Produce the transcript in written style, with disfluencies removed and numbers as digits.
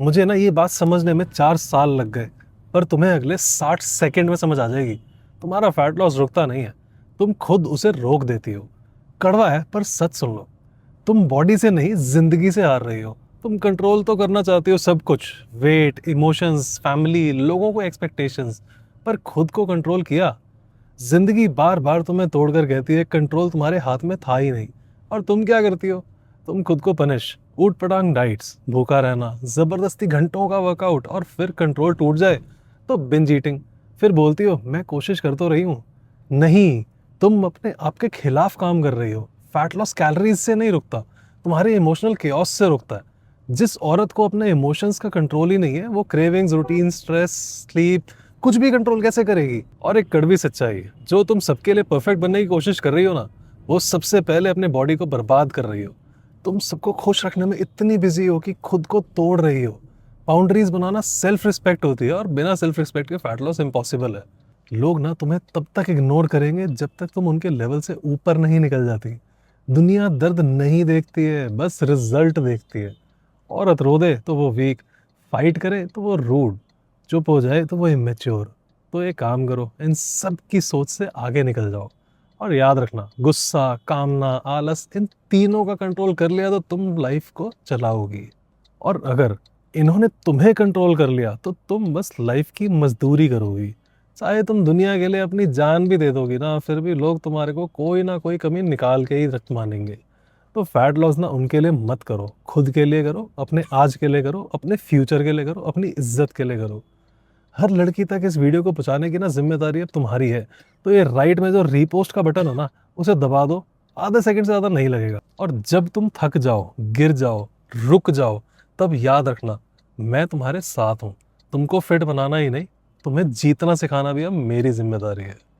मुझे ना ये बात समझने में 4 साल लग गए, पर तुम्हें अगले 60 सेकंड में समझ आ जाएगी। तुम्हारा फैट लॉस रुकता नहीं है, तुम खुद उसे रोक देती हो। कड़वा है पर सच सुन लो, तुम बॉडी से नहीं जिंदगी से हार रही हो। तुम कंट्रोल तो करना चाहती हो सब कुछ, वेट, इमोशंस, फैमिली, लोगों को एक्सपेक्टेशंस, पर खुद को कंट्रोल किया? जिंदगी बार बार तुम्हें तोड़कर कहती है कंट्रोल तुम्हारे हाथ में था ही नहीं। और तुम क्या करती हो? तुम खुद को पनिश, ऊट पटांग डाइट्स, भूखा रहना, जबरदस्ती घंटों का वर्कआउट, और फिर कंट्रोल टूट जाए तो बिंज ईटिंग। फिर बोलती हो मैं कोशिश कर तो रही हूँ। नहीं, तुम अपने आप के खिलाफ काम कर रही हो। फैट लॉस कैलोरीज से नहीं रुकता, तुम्हारे इमोशनल केओस से रुकता है। जिस औरत को अपने इमोशंस का कंट्रोल ही नहीं है, वो क्रेविंग्स, रूटीन, स्ट्रेस, स्लीप, कुछ भी कंट्रोल कैसे करेगी? और एक कड़वी सच्चाई, जो तुम सबके लिए परफेक्ट बनने की कोशिश कर रही हो ना, वो सबसे पहले अपने बॉडी को बर्बाद कर रही हो। तुम सबको खुश रखने में इतनी बिजी हो कि खुद को तोड़ रही हो। बाउंड्रीज बनाना सेल्फ रिस्पेक्ट होती है, और बिना सेल्फ रिस्पेक्ट के फैट लॉस इम्पॉसिबल है। लोग ना तुम्हें तब तक इग्नोर करेंगे जब तक तुम उनके लेवल से ऊपर नहीं निकल जाती। दुनिया दर्द नहीं देखती है, बस रिजल्ट देखती है। औरत रो दे तो वो वीक, फाइट करे तो वो रूड, चुप हो जाए तो वो इमेच्योर। तो एक काम करो, इन सब की सोच से आगे निकल जाओ। और याद रखना, गुस्सा, कामना, आलस, इन तीनों का कंट्रोल कर लिया तो तुम लाइफ को चलाओगी। और अगर इन्होंने तुम्हें कंट्रोल कर लिया तो तुम बस लाइफ की मजदूरी करोगी। चाहे तुम दुनिया के लिए अपनी जान भी दे दोगी ना, फिर भी लोग तुम्हारे को कोई ना कोई कमी निकाल के ही रख मानेंगे। तो फैट लॉस ना उनके लिए मत करो, खुद के लिए करो, अपने आज के लिए करो, अपने फ्यूचर के लिए करो, अपनी इज्जत के लिए करो। हर लड़की तक इस वीडियो को पहुंचाने की ना जिम्मेदारी अब तुम्हारी है। तो ये राइट में जो रीपोस्ट का बटन है ना, उसे दबा दो। आधे सेकंड से ज्यादा नहीं लगेगा। और जब तुम थक जाओ, गिर जाओ, रुक जाओ, तब याद रखना, मैं तुम्हारे साथ हूँ। तुमको फिट बनाना ही नहीं, तुम्हें जीतना सिखाना भी अब मेरी जिम्मेदारी है।